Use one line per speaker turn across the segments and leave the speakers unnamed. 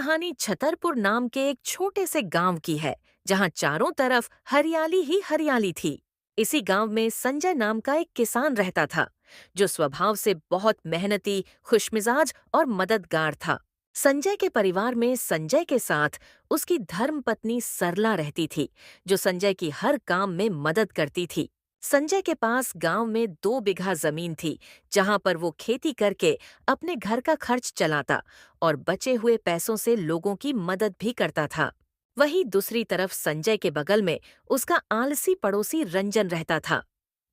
कहानी छतरपुर नाम के एक छोटे से गांव की है, जहां चारों तरफ हरियाली ही हरियाली थी। इसी गांव में संजय नाम का एक किसान रहता था, जो स्वभाव से बहुत मेहनती, खुशमिजाज और मददगार था। संजय के परिवार में संजय के साथ उसकी धर्मपत्नी सरला रहती थी, जो संजय की हर काम में मदद करती थी। संजय के पास गांव में 2 बीघा जमीन थी, जहां पर वो खेती करके अपने घर का खर्च चलाता और बचे हुए पैसों से लोगों की मदद भी करता था। वहीं दूसरी तरफ संजय के बगल में उसका आलसी पड़ोसी रंजन रहता था,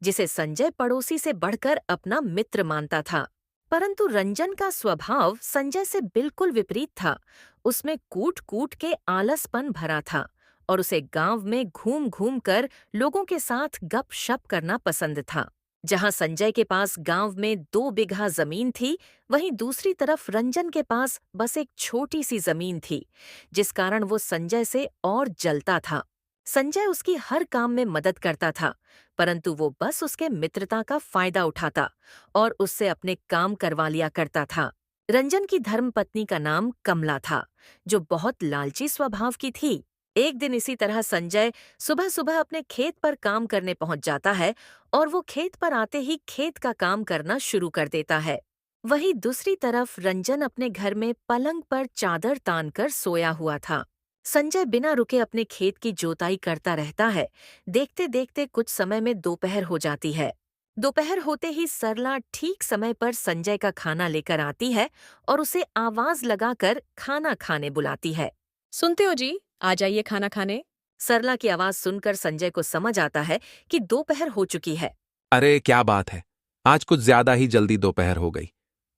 जिसे संजय पड़ोसी से बढ़कर अपना मित्र मानता था। परंतु रंजन का स्वभाव संजय से बिल्कुल विपरीत था। उसमें कूट कूट के आलसपन भरा था और उसे गांव में घूम घूम कर लोगों के साथ गपशप करना पसंद था। जहां संजय के पास गांव में 2 बीघा जमीन थी, वहीं दूसरी तरफ रंजन के पास बस एक छोटी सी जमीन थी, जिस कारण वो संजय से और जलता था। संजय उसकी हर काम में मदद करता था, परंतु वो बस उसके मित्रता का फायदा उठाता और उससे अपने काम करवा लिया करता था। रंजन की धर्मपत्नी का नाम कमला था, जो बहुत लालची स्वभाव की थी। एक दिन इसी तरह संजय सुबह सुबह अपने खेत पर काम करने पहुंच जाता है और वो खेत पर आते ही खेत का काम करना शुरू कर देता है। वहीं दूसरी तरफ रंजन अपने घर में पलंग पर चादर तान कर सोया हुआ था। संजय बिना रुके अपने खेत की जोताई करता रहता है। देखते देखते कुछ समय में दोपहर हो जाती है। दोपहर होते ही सरला ठीक समय पर संजय का खाना लेकर आती है और उसे आवाज लगाकर खाना खाने बुलाती है।
सुनते हो जी, आ जाइए खाना खाने।
सरला की आवाज सुनकर संजय को समझ आता है कि दोपहर हो चुकी है।
अरे क्या बात है, आज कुछ ज्यादा ही जल्दी दोपहर हो गई।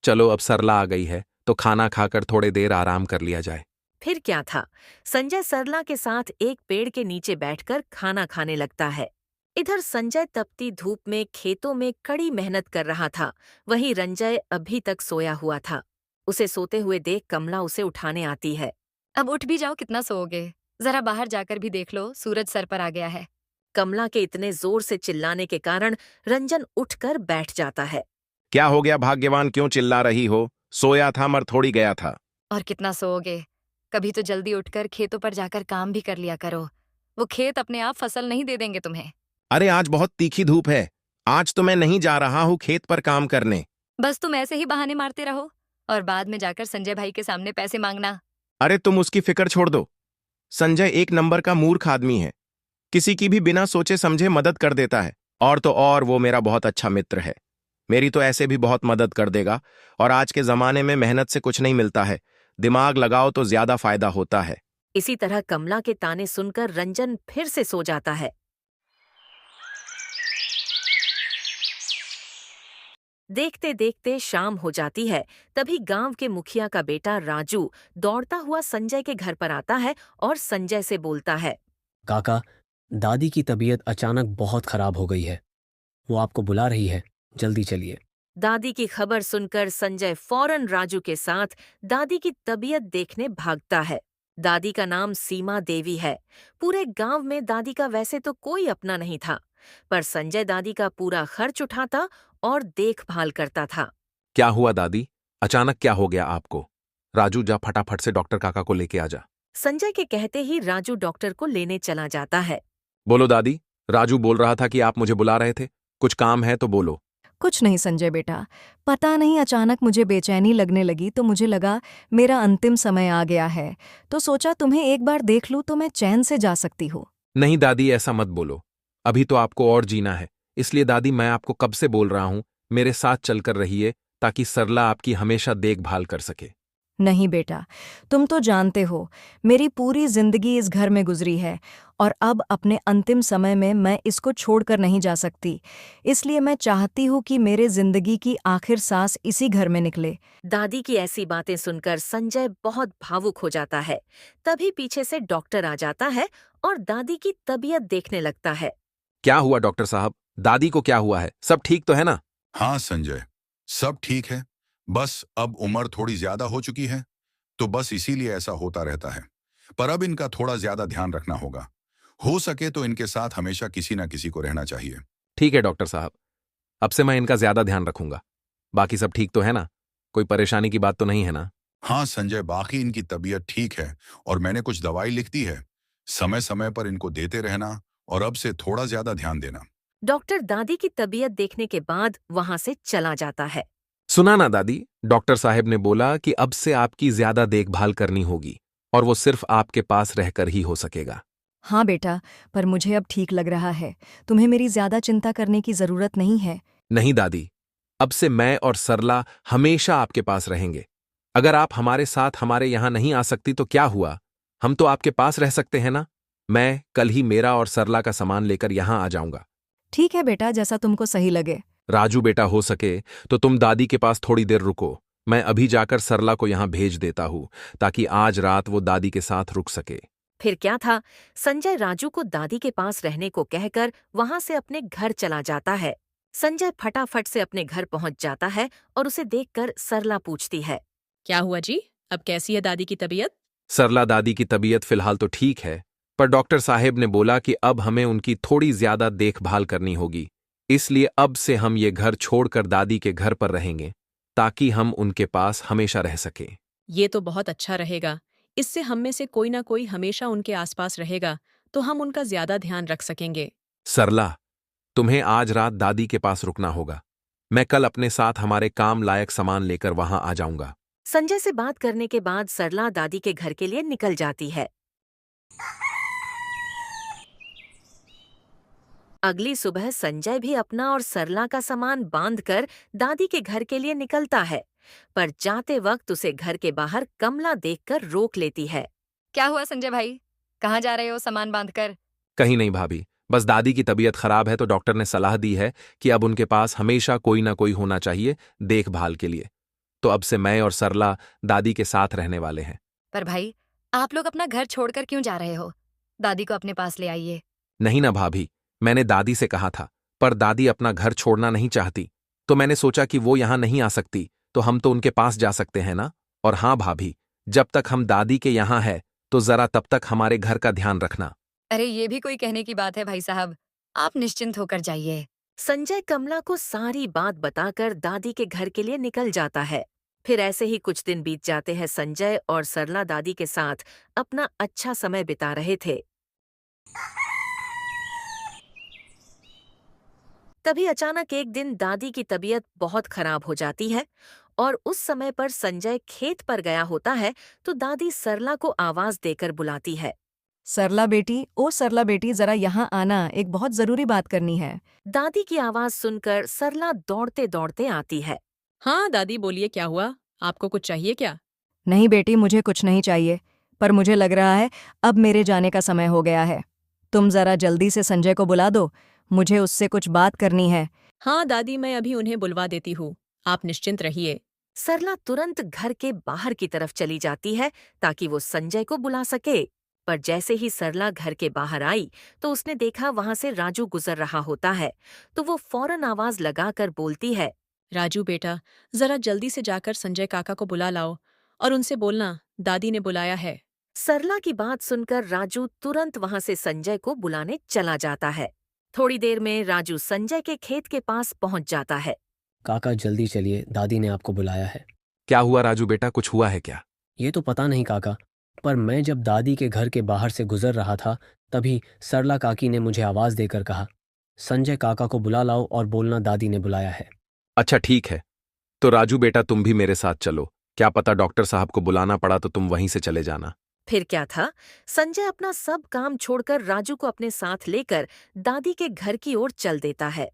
चलो अब सरला आ गई है तो खाना खाकर थोड़ी देर आराम कर लिया जाए।
फिर क्या था, संजय सरला के साथ एक पेड़ के नीचे बैठकर खाना खाने लगता है। इधर संजय तपती धूप में खेतों में कड़ी मेहनत कर रहा था, वहीं रंजय अभी तक सोया हुआ था। उसे सोते हुए देख कमला उसे उठाने आती है।
अब उठ भी जाओ, कितना सोओगे? जरा बाहर जाकर भी देख लो, सूरज सर पर आ गया है।
कमला के इतने जोर से चिल्लाने के कारण रंजन उठकर बैठ जाता है।
क्या हो गया भाग्यवान, क्यों चिल्ला रही हो? सोया था मर थोड़ी गया था।
और कितना सोओगे? कभी तो जल्दी उठकर खेतों पर जाकर काम भी कर लिया करो। वो खेत अपने आप फसल नहीं दे देंगे तुम्हें।
अरे आज बहुत तीखी धूप है, आज तो मैं नहीं जा रहा हूँ खेत पर काम करने।
बस तुम ऐसे ही बहाने मारते रहो और बाद में जाकर संजय भाई के सामने पैसे मांगना।
अरे तुम उसकी फिक्र छोड़ दो। संजय एक नंबर का मूर्ख आदमी है, किसी की भी बिना सोचे समझे मदद कर देता है। और तो और वो मेरा बहुत अच्छा मित्र है, मेरी तो ऐसे भी बहुत मदद कर देगा। और आज के जमाने में मेहनत से कुछ नहीं मिलता है, दिमाग लगाओ तो ज्यादा फायदा होता है।
इसी तरह कमला के ताने सुनकर रंजन फिर से सो जाता है। देखते देखते शाम हो जाती है। तभी गांव के मुखिया का बेटा राजू दौड़ता हुआ संजय के घर पर आता है और संजय से बोलता है।
काका, दादी की तबीयत अचानक बहुत खराब हो गई है, वो आपको बुला रही है, जल्दी चलिए।
दादी की खबर सुनकर संजय फौरन राजू के साथ दादी की तबीयत देखने भागता है। दादी का नाम सीमा देवी है। पूरे गांव में दादी का वैसे तो कोई अपना नहीं था, पर संजय दादी का पूरा खर्च उठाता और देखभाल करता था।
क्या हुआ दादी, अचानक क्या हो गया आपको? राजू जा फटाफट से डॉक्टर काका को लेके आ जा।
संजय के कहते ही राजू डॉक्टर को लेने चला जाता है।
बोलो दादी, राजू बोल रहा था कि आप मुझे बुला रहे थे, कुछ काम है तो बोलो।
कुछ नहीं संजय बेटा, पता नहीं अचानक मुझे बेचैनी लगने लगी तो मुझे लगा मेरा अंतिम समय आ गया है, तो सोचा तुम्हें एक बार देख लूं तो मैं चैन से जा सकती हूँ।
नहीं दादी, ऐसा मत बोलो, अभी तो आपको और जीना है। इसलिए दादी मैं आपको कब से बोल रहा हूं, मेरे साथ चलकर रहिए ताकि सरला आपकी हमेशा देखभाल कर सके।
नहीं बेटा, तुम तो जानते हो मेरी पूरी जिंदगी इस घर में गुजरी है और अब अपने अंतिम समय में मैं इसको छोड़कर नहीं जा सकती। इसलिए मैं चाहती हूँ कि मेरे जिंदगी की आखिर सांस इसी घर में निकले।
दादी की ऐसी बातें सुनकर संजय बहुत भावुक हो जाता है। तभी पीछे से डॉक्टर आ जाता है और दादी की तबीयत देखने लगता है।
क्या हुआ डॉक्टर साहब, दादी को क्या हुआ है? सब ठीक तो है ना?
हाँ संजय, सब ठीक है, बस अब उम्र थोड़ी ज्यादा हो चुकी है तो बस इसीलिए ऐसा होता रहता है। पर अब इनका थोड़ा ज्यादा ध्यान रखना होगा, हो सके तो इनके साथ हमेशा किसी ना किसी को रहना चाहिए।
ठीक है डॉक्टर साहब, अब से मैं इनका ज्यादा ध्यान रखूंगा। बाकी सब ठीक तो है ना? कोई परेशानी की बात तो नहीं है ना?
हाँ संजय, बाकी इनकी तबीयत ठीक है और मैंने कुछ दवाई लिख दी है। समय समय पर इनको देते रहना और अब से थोड़ा ज्यादा ध्यान देना।
डॉक्टर दादी की तबीयत देखने के बाद वहां से चला जाता है।
सुना ना दादी, डॉक्टर साहब ने बोला कि अब से आपकी ज्यादा देखभाल करनी होगी और वो सिर्फ आपके पास रहकर ही हो सकेगा।
हाँ बेटा, पर मुझे अब ठीक लग रहा है। तुम्हें मेरी ज्यादा चिंता करने की जरूरत नहीं है।
नहीं दादी, अब से मैं और सरला हमेशा आपके पास रहेंगे। अगर आप हमारे साथ हमारे यहां नहीं आ सकती तो क्या हुआ, हम तो आपके पास रह सकते हैं ना। मैं कल ही मेरा और सरला का सामान लेकर यहां आ जाऊंगा।
ठीक है बेटा, जैसा तुमको सही लगे।
राजू बेटा, हो सके तो तुम दादी के पास थोड़ी देर रुको। मैं अभी जाकर सरला को यहां भेज देता हूं ताकि आज रात वो दादी के साथ रुक सके।
फिर क्या था, संजय राजू को दादी के पास रहने को कहकर वहां से अपने घर चला जाता है। संजय फटाफट से अपने घर पहुंच जाता है और उसे देखकर सरला पूछती है।
क्या हुआ जी? अब कैसी है दादी की तबीयत?
सरला दादी की तबीयत फिलहाल तो ठीक है, पर डॉक्टर साहेब ने बोला कि अब हमें उनकी थोड़ी ज्यादा देखभाल करनी होगी। इसलिए अब से हम ये घर छोड़कर दादी के घर पर रहेंगे ताकि हम उनके पास हमेशा रह सकें।
ये तो बहुत अच्छा रहेगा। इससे हम में से कोई ना कोई हमेशा उनके आसपास रहेगा, तो हम उनका ज्यादा ध्यान रख सकेंगे।
सरला, तुम्हें आज रात दादी के पास रुकना होगा। मैं कल अपने साथ हमारे काम लायक सामान लेकर वहां आ जाऊंगा।
संजय से बात करने के बाद सरला दादी के घर के लिए निकल जाती है। अगली सुबह संजय भी अपना और सरला का सामान बांधकर दादी के घर के लिए निकलता है, पर जाते वक्त उसे घर के बाहर कमला देखकर रोक लेती है।
क्या हुआ संजय भाई? कहाँ जा रहे हो सामान बांधकर?
कहीं नहीं भाभी, बस दादी की तबीयत खराब है तो डॉक्टर ने सलाह दी है कि अब उनके पास हमेशा कोई ना कोई होना चाहिए देखभाल के लिए। तो अब से मैं और सरला दादी के साथ रहने वाले हैं।
पर भाई, आप लोग अपना घर छोड़कर क्यों जा रहे हो? दादी को अपने पास ले आइए।
नहीं ना भाभी, मैंने दादी से कहा था, पर दादी अपना घर छोड़ना नहीं चाहती, तो मैंने सोचा कि वो यहां नहीं आ सकती तो हम तो उनके पास जा सकते हैं ना। और हाँ भाभी, जब तक हम दादी के यहां है तो जरा तब तक हमारे घर का ध्यान रखना।
अरे ये भी कोई कहने की बात है भाई साहब, आप निश्चिंत होकर जाइए।
संजय कमला को सारी बात बताकर दादी के घर के लिए निकल जाता है। फिर ऐसे ही कुछ दिन बीत जाते हैं। संजय और सरला दादी के साथ अपना अच्छा समय बिता रहे थे। तभी अचानक एक दिन दादी की तबीयत बहुत खराब हो जाती है और उस समय पर संजय खेत पर गया होता है तो दादी सरला को आवाज देकर बुलाती है।
सरला बेटी, ओ सरला बेटी, जरा यहाँ आना, एक बहुत जरूरी बात करनी है।
दादी की आवाज सुनकर सरला दौड़ते दौड़ते आती है।
हाँ दादी, बोलिए क्या हुआ? आपको कुछ चाहिए क्या?
नहीं बेटी, मुझे कुछ नहीं चाहिए, पर मुझे लग रहा है अब मेरे जाने का समय हो गया है। तुम जरा जल्दी से संजय को बुला दो, मुझे उससे कुछ बात करनी है।
हाँ दादी, मैं अभी उन्हें बुलवा देती हूँ, आप निश्चिंत रहिए।
सरला तुरंत घर के बाहर की तरफ चली जाती है ताकि वो संजय को बुला सके। पर जैसे ही सरला घर के बाहर आई तो उसने देखा वहां से राजू गुजर रहा होता है, तो वो फौरन आवाज लगाकर बोलती है।
राजू बेटा, जरा जल्दी से जाकर संजय काका को बुला लाओ और उनसे बोलना दादी ने बुलाया है।
सरला की बात सुनकर राजू तुरंत वहां से संजय को बुलाने चला जाता है। थोड़ी देर में राजू संजय के खेत के पास पहुंच जाता है।
काका जल्दी चलिए, दादी ने आपको बुलाया है।
क्या हुआ राजू बेटा, कुछ हुआ है क्या?
ये तो पता नहीं काका, पर मैं जब दादी के घर के बाहर से गुजर रहा था तभी सरला काकी ने मुझे आवाज देकर कहा, संजय काका को बुला लाओ और बोलना दादी ने बुलाया है।
अच्छा ठीक है, तो राजू बेटा तुम भी मेरे साथ चलो। क्या पता डॉक्टर साहब को बुलाना पड़ा तो तुम वहीं से चले जाना।
फिर क्या था, संजय अपना सब काम छोड़कर राजू को अपने साथ लेकर दादी के घर की ओर चल देता है।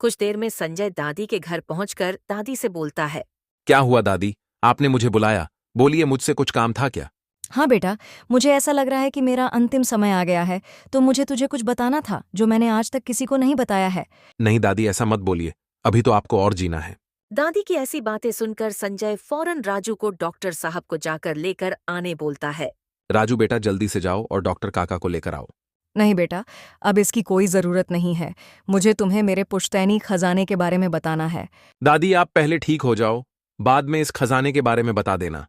कुछ देर में संजय दादी के घर पहुंचकर दादी से बोलता है।
क्या हुआ दादी, आपने मुझे बुलाया? बोलिए, मुझसे कुछ काम था क्या?
हाँ बेटा, मुझे ऐसा लग रहा है कि मेरा अंतिम समय आ गया है, तो मुझे तुझे कुछ बताना था जो मैंने आज तक किसी को नहीं बताया है।
नहीं दादी, ऐसा मत बोलिए, अभी तो आपको और जीना है।
दादी की ऐसी बातें सुनकर संजय फौरन राजू को डॉक्टर साहब को जाकर लेकर आने बोलता है।
राजू बेटा जल्दी से जाओ और डॉक्टर काका को लेकर आओ।
नहीं बेटा, अब इसकी कोई जरूरत नहीं है। मुझे तुम्हें मेरे पुश्तैनी खजाने के बारे में बताना है।
दादी आप पहले ठीक हो जाओ, बाद में इस खजाने के बारे में बता देना।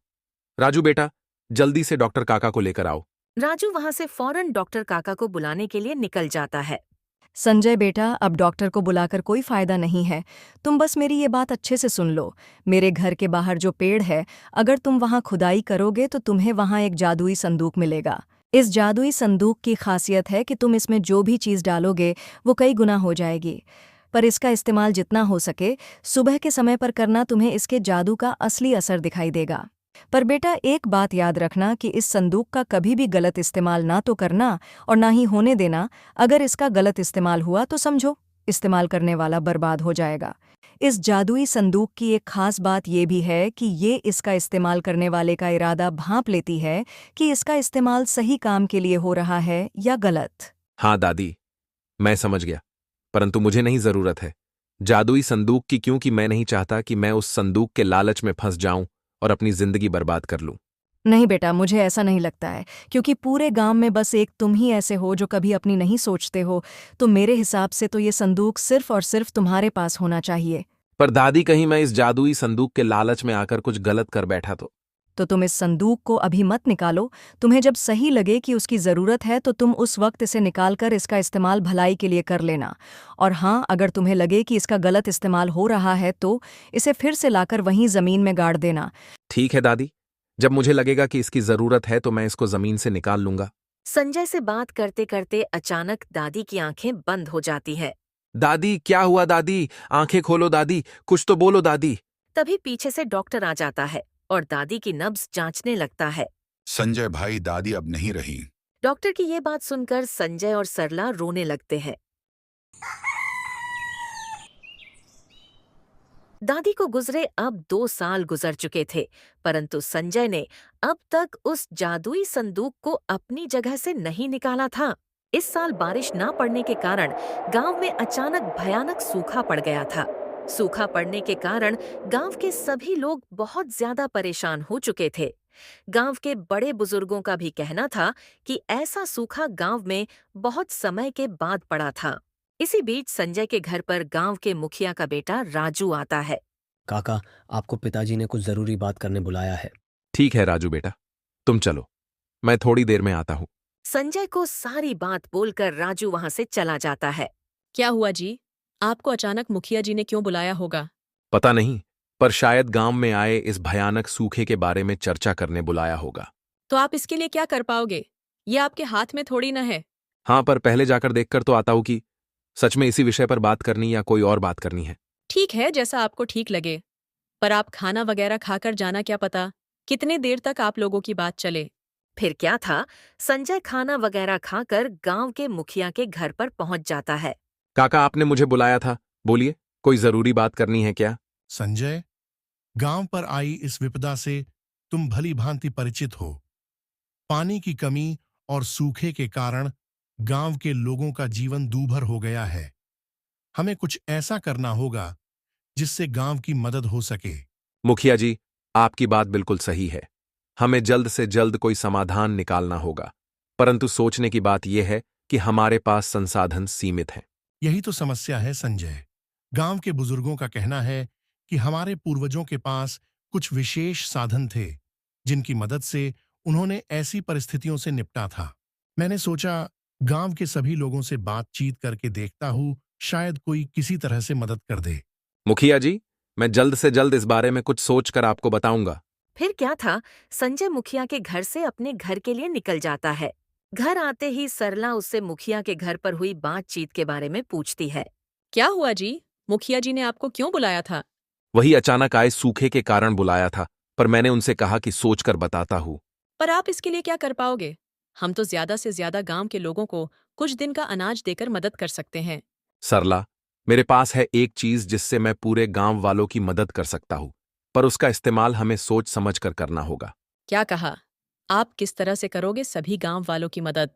राजू बेटा जल्दी से डॉक्टर काका को लेकर आओ।
राजू वहां से फौरन डॉक्टर काका को बुलाने के लिए निकल जाता है।
संजय बेटा, अब डॉक्टर को बुलाकर कोई फायदा नहीं है। तुम बस मेरी ये बात अच्छे से सुन लो। मेरे घर के बाहर जो पेड़ है, अगर तुम वहाँ खुदाई करोगे तो तुम्हें वहाँ एक जादुई संदूक मिलेगा। इस जादुई संदूक की खासियत है कि तुम इसमें जो भी चीज़ डालोगे वो कई गुना हो जाएगी। पर इसका इस्तेमाल जितना हो सके सुबह के समय पर करना, तुम्हें इसके जादू का असली असर दिखाई देगा। पर बेटा, एक बात याद रखना कि इस संदूक का कभी भी गलत इस्तेमाल ना तो करना और ना ही होने देना। अगर इसका गलत इस्तेमाल हुआ तो समझो इस्तेमाल करने वाला बर्बाद हो जाएगा। इस जादुई संदूक की एक खास बात ये भी है कि ये इसका इस्तेमाल करने वाले का इरादा भांप लेती है कि इसका इस्तेमाल सही काम के लिए हो रहा है या गलत।
हाँ दादी, मैं समझ गया, परंतु मुझे नहीं जरूरत है जादुई संदूक की, क्योंकि मैं नहीं चाहता कि मैं उस संदूक के लालच में फंस जाऊं और अपनी जिंदगी बर्बाद कर लूं।
नहीं बेटा, मुझे ऐसा नहीं लगता है, क्योंकि पूरे गांव में बस एक तुम ही ऐसे हो जो कभी अपनी नहीं सोचते हो। तो मेरे हिसाब से तो ये संदूक सिर्फ और सिर्फ तुम्हारे पास होना चाहिए।
पर दादी, कहीं मैं इस जादुई संदूक के लालच में आकर कुछ गलत कर बैठा तो
तुम इस संदूक को अभी मत निकालो। तुम्हें जब सही लगे कि उसकी ज़रूरत है तो तुम उस वक्त इसे निकालकर इसका इस्तेमाल भलाई के लिए कर लेना। और हाँ, अगर तुम्हें लगे कि इसका गलत इस्तेमाल हो रहा है तो इसे फिर से लाकर वहीं ज़मीन में गाड़ देना।
ठीक है दादी, जब मुझे लगेगा कि इसकी जरूरत है तो मैं इसको जमीन से निकाल लूंगा।
संजय से बात करते करते अचानक दादी की आंखें बंद हो जाती है।
दादी, क्या हुआ दादी? आंखें खोलो दादी, कुछ तो बोलो दादी।
तभी पीछे से डॉक्टर आ जाता है और दादी की नब्ज जांचने लगता है।
संजय भाई, दादी अब नहीं रही।
डॉक्टर की ये बात सुनकर संजय और सरला रोने लगते हैं। दादी को गुजरे अब 2 साल गुजर चुके थे, परंतु संजय ने अब तक उस जादुई संदूक को अपनी जगह से नहीं निकाला था। इस साल बारिश ना पड़ने के कारण गांव में अचानक भयानक सूखा पड़ गया था। सूखा पड़ने के कारण गांव के सभी लोग बहुत ज्यादा परेशान हो चुके थे। गांव के बड़े बुजुर्गों का भी कहना था कि ऐसा सूखा गांव में बहुत समय के बाद पड़ा था। इसी बीच संजय के घर पर गांव के मुखिया का बेटा राजू आता है।
काका, आपको पिताजी ने कुछ जरूरी बात करने बुलाया है।
ठीक है राजू बेटा, तुम चलो, मैं थोड़ी देर में आता हूँ।
संजय को सारी बात बोलकर राजू वहां से चला जाता है।
क्या हुआ जी? आपको अचानक मुखिया जी ने क्यों बुलाया होगा?
पता नहीं, पर शायद गांव में आए इस भयानक सूखे के बारे में चर्चा करने बुलाया होगा।
तो आप इसके लिए क्या कर पाओगे? ये आपके हाथ में थोड़ी न है।
हाँ, पर पहले जाकर देखकर तो आता हूँ कि सच में इसी विषय पर बात करनी या कोई और बात करनी है।
ठीक है, जैसा आपको ठीक लगे। पर आप खाना वगैरह खाकर जाना, क्या पता कितने देर तक आप लोगों की बात चले।
फिर क्या था, संजय खाना वगैरह खाकर गांव के मुखिया के घर पर पहुंच जाता है।
काका, आपने मुझे बुलाया था, बोलिए, कोई जरूरी बात करनी है क्या?
संजय, गांव पर आई इस विपदा से तुम भली भांति परिचित हो। पानी की कमी और सूखे के कारण गांव के लोगों का जीवन दूभर हो गया है। हमें कुछ ऐसा करना होगा जिससे गांव की मदद हो सके।
मुखिया जी, आपकी बात बिल्कुल सही है। हमें जल्द से जल्द कोई समाधान निकालना होगा, परंतु सोचने की बात यह है कि हमारे पास संसाधन सीमित हैं।
यही तो समस्या है संजय। गांव के बुजुर्गों का कहना है कि हमारे पूर्वजों के पास कुछ विशेष साधन थे जिनकी मदद से उन्होंने ऐसी परिस्थितियों से निपटा था। मैंने सोचा गांव के सभी लोगों से बातचीत करके देखता हूं, शायद कोई किसी तरह से मदद कर दे।
मुखिया जी, मैं जल्द से जल्द इस बारे में कुछ सोचकर आपको बताऊंगा।
फिर क्या था, संजय मुखिया के घर से अपने घर के लिए निकल जाता है। घर आते ही सरला उससे मुखिया के घर पर हुई बातचीत के बारे में पूछती है।
क्या हुआ जी? मुखिया जी ने आपको क्यों बुलाया था?
वही अचानक आए सूखे के कारण बुलाया था, पर मैंने उनसे कहा कि सोचकर बताता हूँ।
पर आप इसके लिए क्या कर पाओगे? हम तो ज्यादा से ज्यादा गांव के लोगों को कुछ दिन का अनाज देकर मदद कर सकते हैं।
सरला, मेरे पास है एक चीज जिससे मैं पूरे गांव वालों की मदद कर सकता हूँ, पर उसका इस्तेमाल हमें सोच समझ कर करना होगा।
क्या कहा? आप किस तरह से करोगे सभी गांव वालों की मदद?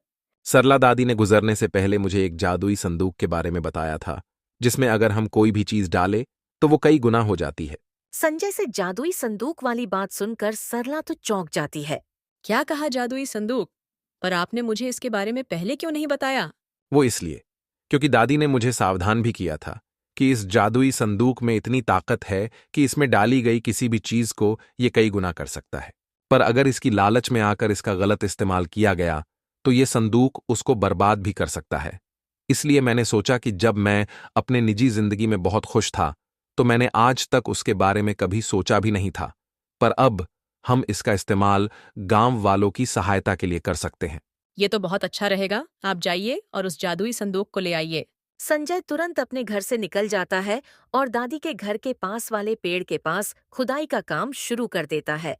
सरला दादी ने गुजरने से पहले मुझे एक जादुई संदूक के बारे में बताया था, जिसमें अगर हम कोई भी चीज डाले तो वो कई गुना हो जाती है।
संजय से जादुई संदूक वाली बात सुनकर सरला तो चौंक जाती है।
क्या कहा जादुई संदूक? पर आपने मुझे इसके बारे में पहले क्यों नहीं बताया?
वो इसलिए क्योंकि दादी ने मुझे सावधान भी किया था कि इस जादुई संदूक में इतनी ताकत है कि इसमें डाली गई किसी भी चीज को ये कई गुना कर सकता है। पर अगर इसकी लालच में आकर इसका गलत इस्तेमाल किया गया तो ये संदूक उसको बर्बाद भी कर सकता है। इसलिए मैंने सोचा कि जब मैं अपने निजी जिंदगी में बहुत खुश था तो मैंने आज तक उसके बारे में कभी सोचा भी नहीं था, पर अब हम इसका इस्तेमाल गांव वालों की सहायता के लिए कर सकते हैं।
ये तो बहुत अच्छा रहेगा। आप जाइए और उस जादुई संदूक को ले आइए।
संजय तुरंत अपने घर से निकल जाता है और दादी के घर के पास वाले पेड़ के पास खुदाई का काम शुरू कर देता है।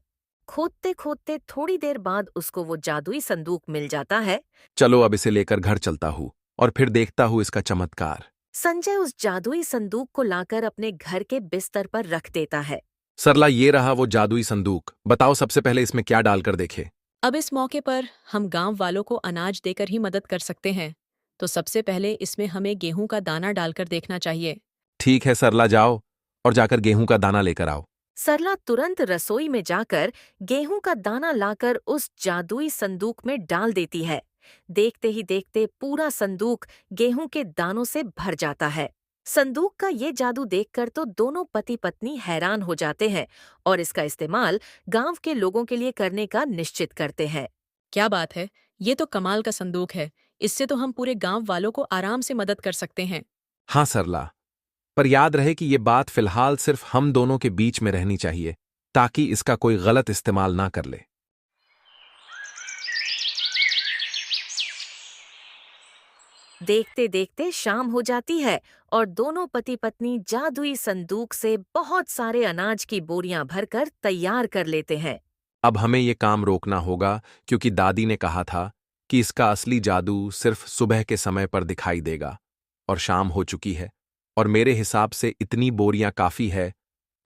खोदते खोदते थोड़ी देर बाद उसको वो जादुई संदूक मिल जाता है।
चलो अब इसे लेकर घर चलता हूँ और फिर देखता हूँ इसका चमत्कार।
संजय उस जादुई संदूक को लाकर अपने घर के बिस्तर पर रख देता है।
सरला, ये रहा वो जादुई संदूक। बताओ सबसे पहले इसमें क्या डालकर देखे।
अब इस मौके पर हम गांव वालों को अनाज देकर ही मदद कर सकते हैं। तो सबसे पहले इसमें हमें गेहूं का दाना डालकर देखना चाहिए।
ठीक है सरला, जाओ और जाकर गेहूं का दाना लेकर आओ।
सरला तुरंत रसोई में जाकर गेहूं का दाना लाकर उस जादुई संदूक में डाल देती है। देखते ही देखते पूरा संदूक गेहूं के दानों से भर जाता है। संदूक का ये जादू देखकर तो दोनों पति पत्नी हैरान हो जाते हैं और इसका इस्तेमाल गांव के लोगों के लिए करने का निश्चित करते हैं।
क्या बात है, ये तो कमाल का संदूक है। इससे तो हम पूरे गांव वालों को आराम से मदद कर सकते हैं।
हाँ सरला, पर याद रहे कि ये बात फिलहाल सिर्फ हम दोनों के बीच में रहनी चाहिए, ताकि इसका कोई गलत इस्तेमाल ना कर ले।
देखते देखते शाम हो जाती है और दोनों पति पत्नी जादुई संदूक से बहुत सारे अनाज की बोरियां भरकर तैयार कर लेते हैं।
अब हमें ये काम रोकना होगा, क्योंकि दादी ने कहा था कि इसका असली जादू सिर्फ सुबह के समय पर दिखाई देगा, और शाम हो चुकी है और मेरे हिसाब से इतनी बोरियां काफी है।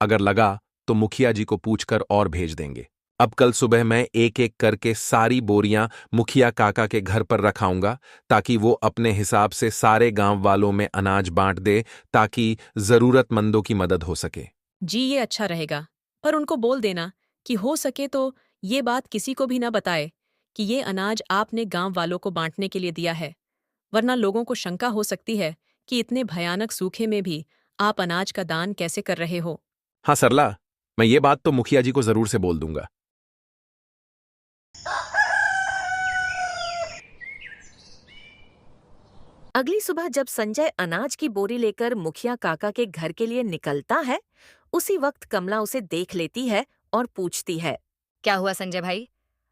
अगर लगा तो मुखिया जी को पूछकर और भेज देंगे। अब कल सुबह मैं एक एक करके सारी बोरियां मुखिया काका के घर पर रखाऊंगा, ताकि वो अपने हिसाब से सारे गांव वालों में अनाज बांट दे, ताकि जरूरतमंदों की मदद हो सके।
जी, ये अच्छा रहेगा। पर उनको बोल देना कि हो सके तो ये बात किसी को भी ना बताए कि ये अनाज आपने गांव वालों को बांटने के लिए दिया है, वरना लोगों को शंका हो सकती है कि इतने भयानक सूखे में भी आप अनाज का दान कैसे कर रहे हो।
हाँ सरला, मैं ये बात तो मुखिया जी को जरूर से बोल दूंगा।
अगली सुबह जब संजय अनाज की बोरी लेकर मुखिया काका के घर के लिए निकलता है, उसी वक्त कमला उसे देख लेती है और पूछती है।
क्या हुआ संजय भाई,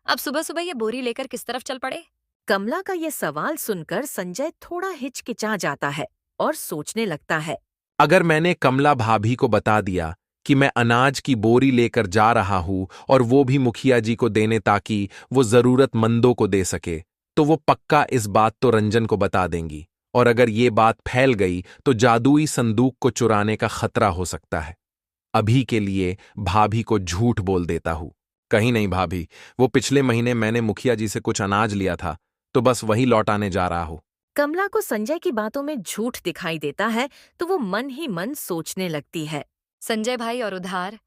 अब सुबह सुबह ये बोरी लेकर किस तरफ चल पड़े?
कमला का ये सवाल सुनकर संजय थोड़ा हिचकिचा जाता है और सोचने लगता है।
अगर मैंने कमला भाभी को बता दिया कि मैं अनाज की बोरी लेकर जा रहा हूं और वो भी मुखिया जी को देने, ताकि वो जरूरतमंदों को दे सके, तो वो पक्का इस बात तो रंजन को बता देंगी, और अगर ये बात फैल गई तो जादुई संदूक को चुराने का खतरा हो सकता है। अभी के लिए भाभी को झूठ बोल देता हूं। कहीं नहीं भाभी, वो पिछले महीने मैंने मुखिया जी से कुछ अनाज लिया था, तो बस वही लौटाने जा रहा हूं।
कमला को संजय की बातों में झूठ दिखाई देता है तो वो मन ही मन सोचने लगती है।
संजय भाई और उधार,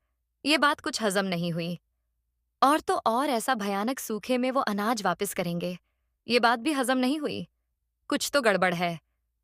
ये बात कुछ हजम नहीं हुई। और तो और ऐसा भयानक सूखे में वो अनाज वापस करेंगे, ये बात भी हजम नहीं हुई। कुछ तो गड़बड़ है।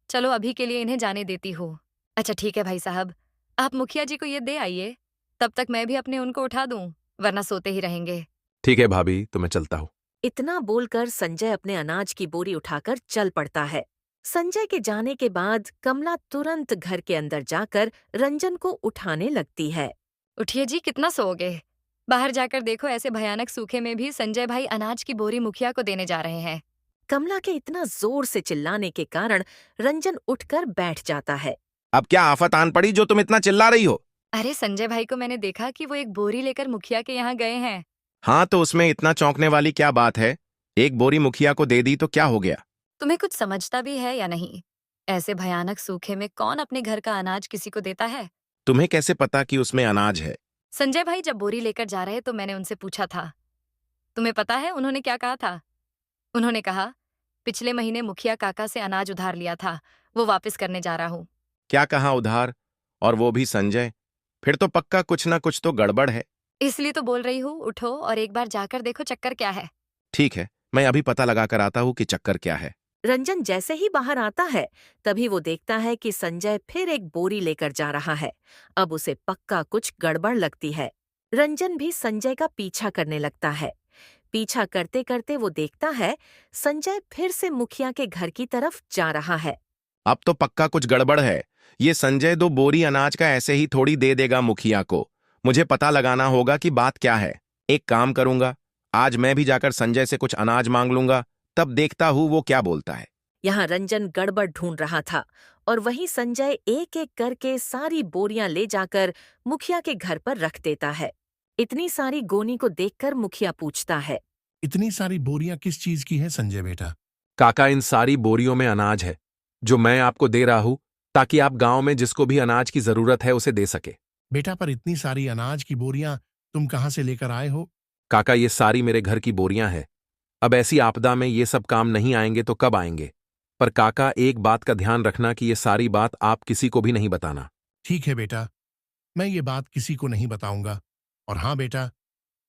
चलो अभी के लिए इन्हें जाने देती हूँ। अच्छा ठीक है भाई साहब, आप मुखिया जी को ये दे आइए, तब तक मैं भी अपने उनको उठा दूं, वरना सोते ही रहेंगे।
ठीक है भाभी, तो मैं चलता हूं।
इतना बोलकर संजय अपने अनाज की बोरी उठाकर चल पड़ता है। संजय के जाने के बाद कमला तुरंत घर के अंदर जाकर रंजन को उठाने लगती है।
उठिए जी, कितना सोओगे? बाहर जाकर देखो, ऐसे भयानक सूखे में भी संजय भाई अनाज की बोरी मुखिया को देने जा रहे हैं।
कमला के इतना जोर से चिल्लाने के कारण रंजन उठकर बैठ जाता है।
अब क्या आफत आन पड़ी जो तुम इतना चिल्ला रही हो?
अरे संजय भाई को मैंने देखा कि वो एक बोरी लेकर मुखिया के यहाँ गए हैं।
हाँ, तो उसमें इतना चौंकने वाली क्या बात है? एक बोरी मुखिया को दे दी तो क्या हो गया?
तुम्हें कुछ समझता भी है या नहीं? ऐसे भयानक सूखे में कौन अपने घर का अनाज किसी को देता है?
तुम्हें कैसे पता कि उसमें अनाज है?
संजय भाई जब बोरी लेकर जा रहे तो मैंने उनसे पूछा था। तुम्हें पता है उन्होंने क्या कहा था? उन्होंने कहा, पिछले महीने मुखिया काका से अनाज उधार लिया था, वो वापस करने जा रहा हूँ।
क्या कहा, उधार? और वो भी संजय? फिर तो पक्का कुछ ना कुछ तो गड़बड़ है।
इसलिए तो बोल रही हूँ, उठो और एक बार जाकर देखो चक्कर क्या है।
ठीक है, मैं अभी पता लगा कर आता हूँ कि चक्कर क्या है।
रंजन जैसे ही बाहर आता है तभी वो देखता है कि संजय फिर एक बोरी लेकर जा रहा है। अब उसे पक्का कुछ गड़बड़ लगती है। रंजन भी संजय का पीछा करने लगता है। पीछा करते करते वो देखता है संजय फिर से मुखिया के घर की तरफ जा रहा है।
अब तो पक्का कुछ गड़बड़ है। ये संजय 2 बोरी अनाज का ऐसे ही थोड़ी दे देगा मुखिया को। मुझे पता लगाना होगा कि बात क्या है। एक काम करूंगा, आज मैं भी जाकर संजय से कुछ अनाज मांग लूंगा, तब देखता हूं वो क्या बोलता है।
यहाँ रंजन गड़बड़ ढूंढ रहा था और वहीं संजय एक एक करके सारी बोरियां ले जाकर मुखिया के घर पर रख देता है। इतनी सारी गोनी को देखकर मुखिया पूछता है।
इतनी सारी बोरियां किस चीज की है संजय बेटा?
काका, इन सारी बोरियों में अनाज है जो मैं आपको दे रहा हूं, ताकि आप गांव में जिसको भी अनाज की जरूरत है उसे दे सके।
बेटा, पर इतनी सारी अनाज की बोरियां तुम कहां से लेकर आए हो?
काका, ये सारी मेरे घर की बोरियां हैं। अब ऐसी आपदा में ये सब काम नहीं आएंगे तो कब आएंगे? पर काका, एक बात का ध्यान रखना कि ये सारी बात आप किसी को भी नहीं बताना।
ठीक है बेटा, मैं ये बात किसी को नहीं बताऊंगा। और हाँ बेटा,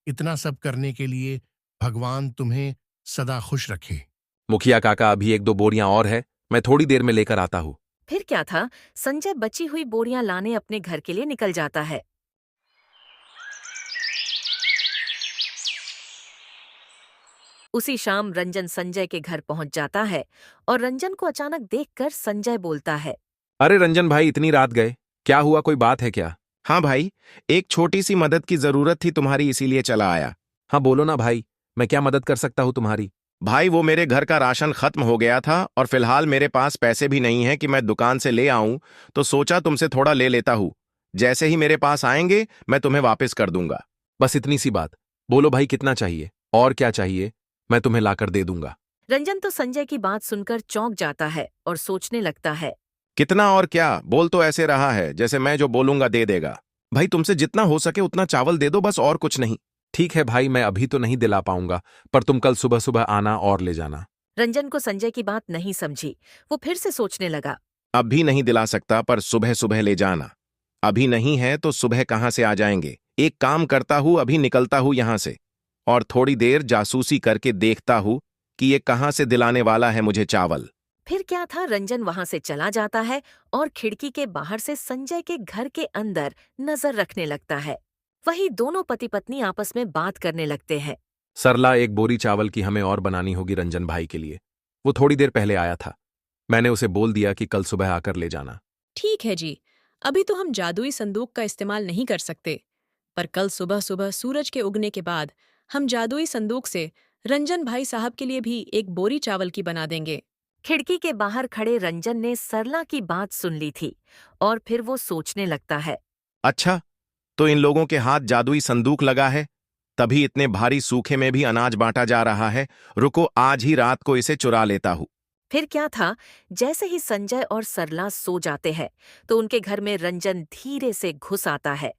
इतना सब करने के लिए भगवान तुम्हें सदा खुश रखे।
मुखिया काका, अभी 1-2 बोरियां और है, मैं थोड़ी देर में लेकर आता हूं।
फिर क्या था, संजय बची हुई बोरियां लाने अपने घर के लिए निकल जाता है। उसी शाम रंजन संजय के घर पहुंच जाता है और रंजन को अचानक देखकर संजय बोलता है।
अरे रंजन भाई, इतनी रात गए, क्या हुआ? कोई बात है क्या?
हाँ भाई, एक छोटी सी मदद की जरूरत थी तुम्हारी, इसीलिए चला आया।
हाँ बोलो ना भाई, मैं क्या मदद कर सकता हूं तुम्हारी?
भाई, वो मेरे घर का राशन खत्म हो गया था और फिलहाल मेरे पास पैसे भी नहीं है कि मैं दुकान से ले आऊं, तो सोचा तुमसे थोड़ा ले लेता हूं। जैसे ही मेरे पास आएंगे मैं तुम्हें वापस कर दूंगा।
बस इतनी सी बात। बोलो भाई, कितना चाहिए और क्या चाहिए, मैं तुम्हें लाकर दे दूंगा।
रंजन तो संजय की बात सुनकर चौंक जाता है और सोचने लगता है।
कितना और क्या? बोल तो ऐसे रहा है जैसे मैं जो बोलूंगा दे देगा। भाई, तुमसे जितना हो सके उतना चावल दे दो, बस, और कुछ नहीं।
ठीक है भाई, मैं अभी तो नहीं दिला पाऊंगा, पर तुम कल सुबह सुबह आना और ले जाना।
रंजन को संजय की बात नहीं समझी। वो फिर से सोचने लगा।
अब भी नहीं दिला सकता, पर सुबह सुबह ले जाना। अभी नहीं है तो सुबह कहाँ से आ जाएंगे? एक काम करता हूँ, अभी निकलता हूँ यहाँ से और थोड़ी देर जासूसी करके देखता हूँ कि ये कहाँ से दिलाने वाला है मुझे चावल।
फिर क्या था, रंजन वहां से चला जाता है और खिड़की के बाहर से संजय के घर के अंदर नजर रखने लगता है। वहीं दोनों पति पत्नी आपस में बात करने लगते हैं।
सरला, 1 बोरी चावल की हमें और बनानी होगी रंजन भाई के लिए। वो थोड़ी देर पहले आया था, मैंने उसे बोल दिया कि कल सुबह आकर ले जाना।
ठीक है जी, अभी तो हम जादुई संदूक का इस्तेमाल नहीं कर सकते, पर कल सुबह सुबह सूरज के उगने के बाद हम जादुई संदूक से रंजन भाई साहब के लिए भी 1 बोरी चावल की बना देंगे।
खिड़की के बाहर खड़े रंजन ने सरला की बात सुन ली थी और फिर वो सोचने लगता है।
अच्छा, तो इन लोगों के हाथ जादुई संदूक लगा है, तभी इतने भारी सूखे में भी अनाज बांटा जा रहा है। रुको, आज ही रात को इसे चुरा लेता हूँ।
फिर क्या था, जैसे ही संजय और सरला सो जाते हैं तो उनके घर में रंजन धीरे से घुस आता है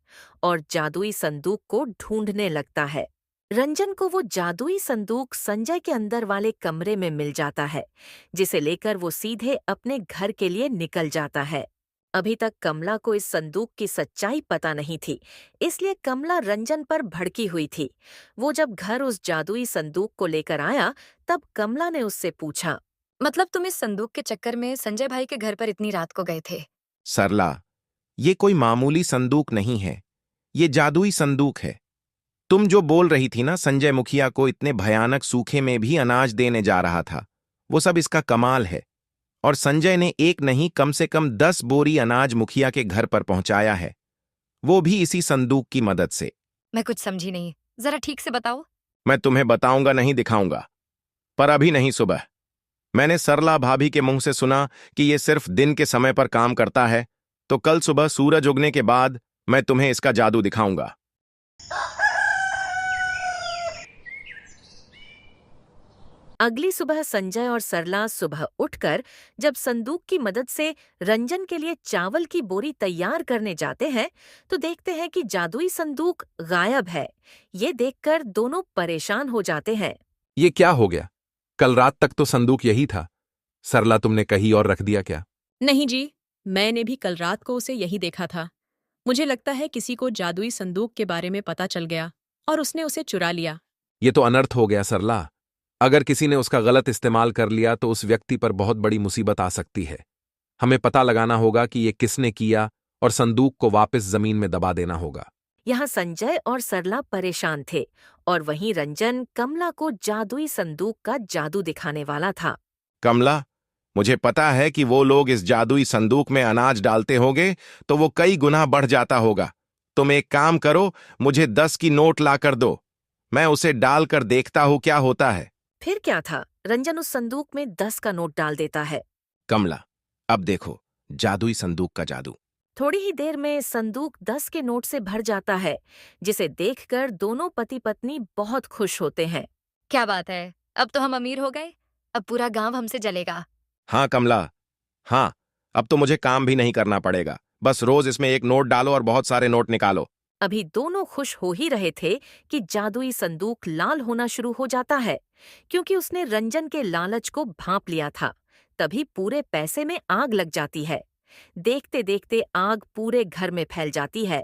और जादुई संदूक को ढूंढने लगता है। रंजन को वो जादुई संदूक संजय के अंदर वाले कमरे में मिल जाता है, जिसे लेकर वो सीधे अपने घर के लिए निकल जाता है। अभी तक कमला को इस संदूक की सच्चाई पता नहीं थी, इसलिए कमला रंजन पर भड़की हुई थी। वो जब घर उस जादुई संदूक को लेकर आया, तब कमला ने उससे पूछा।
मतलब तुम इस संदूक के चक्कर में संजय भाई के घर पर इतनी रात को गए थे?
सरला, ये कोई मामूली संदूक नहीं है, ये जादुई संदूक है। तुम जो बोल रही थी ना, संजय मुखिया को इतने भयानक सूखे में भी अनाज देने जा रहा था, वो सब इसका कमाल है। और संजय ने एक नहीं, कम से कम 10 बोरी अनाज मुखिया के घर पर पहुंचाया है, वो भी इसी संदूक की मदद से।
मैं कुछ समझी नहीं, जरा ठीक से बताओ।
मैं तुम्हें बताऊंगा नहीं, दिखाऊंगा, पर अभी नहीं, सुबह। मैंने सरला भाभी के मुंह से सुना कि ये सिर्फ दिन के समय पर काम करता है, तो कल सुबह सूरज उगने के बाद मैं तुम्हें इसका जादू दिखाऊंगा।
अगली सुबह संजय और सरला सुबह उठकर जब संदूक की मदद से रंजन के लिए चावल की बोरी तैयार करने जाते हैं, तो देखते हैं कि जादुई संदूक गायब है। ये देखकर दोनों परेशान हो जाते हैं।
ये क्या हो गया? कल रात तक तो संदूक यही था। सरला, तुमने कहीं और रख दिया क्या?
नहीं जी, मैंने भी कल रात को उसे यही देखा था। मुझे लगता है किसी को जादुई संदूक के बारे में पता चल गया और उसने उसे चुरा लिया।
ये तो अनर्थ हो गया सरला। अगर किसी ने उसका गलत इस्तेमाल कर लिया तो उस व्यक्ति पर बहुत बड़ी मुसीबत आ सकती है। हमें पता लगाना होगा कि ये किसने किया और संदूक को वापस जमीन में दबा देना होगा।
यहाँ संजय और सरला परेशान थे और वहीं रंजन कमला को जादुई संदूक का जादू दिखाने वाला था।
कमला, मुझे पता है कि वो लोग इस जादुई संदूक में अनाज डालते होंगे तो वो कई गुना बढ़ जाता होगा। तुम एक काम करो, मुझे 10 की नोट ला कर दो। मैं उसे डालकर देखता हूं क्या होता है।
फिर क्या था, रंजन उस संदूक में 10 का नोट डाल देता है।
कमला, अब देखो जादुई संदूक का जादू।
थोड़ी ही देर में संदूक 10 के नोट से भर जाता है, जिसे देखकर दोनों पति पत्नी बहुत खुश होते हैं।
क्या बात है, अब तो हम अमीर हो गए। अब पूरा गांव हमसे जलेगा।
हाँ कमला, हाँ, अब तो मुझे काम भी नहीं करना पड़ेगा। बस रोज इसमें एक नोट डालो और बहुत सारे नोट निकालो।
अभी दोनों खुश हो ही रहे थे कि जादुई संदूक लाल होना शुरू हो जाता है, क्योंकि उसने रंजन के लालच को भांप लिया था। तभी पूरे पैसे में आग लग जाती है। देखते देखते आग पूरे घर में फैल जाती है।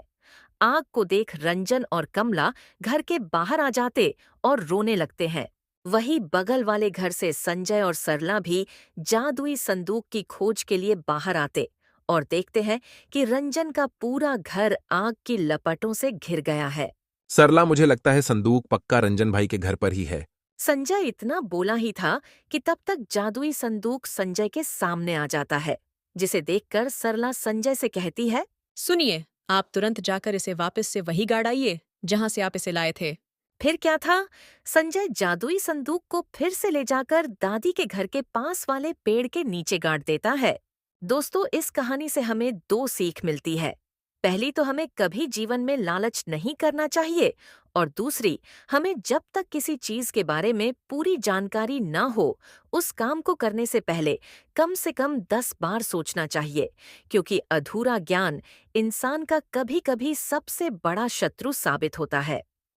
आग को देख रंजन और कमला घर के बाहर आ जाते और रोने लगते हैं। वही बगल वाले घर से संजय और सरला भी जादुई संदूक की खोज के लिए बाहर आते और देखते हैं कि रंजन का पूरा घर आग की लपटों से घिर गया है।
सरला, मुझे लगता है संदूक पक्का रंजन भाई के घर पर ही है।
संजय इतना बोला ही था कि तब तक जादुई संदूक संजय के सामने आ जाता है, जिसे देखकर सरला संजय से कहती है,
सुनिए, आप तुरंत जाकर इसे वापस से वही गाड़ आइए जहां से आप इसे लाए थे।
फिर क्या था, संजय जादुई संदूक को फिर से ले जाकर दादी के घर के पास वाले पेड़ के नीचे गाड़ देता है। दोस्तों, इस कहानी से हमें 2 सीख मिलती है। पहली तो हमें कभी जीवन में लालच नहीं करना चाहिए, और दूसरी, हमें जब तक किसी चीज के बारे में पूरी जानकारी न हो, उस काम को करने से पहले कम से कम 10 बार सोचना चाहिए, क्योंकि अधूरा ज्ञान इंसान का कभी-कभी सबसे बड़ा शत्रु साबित होता है।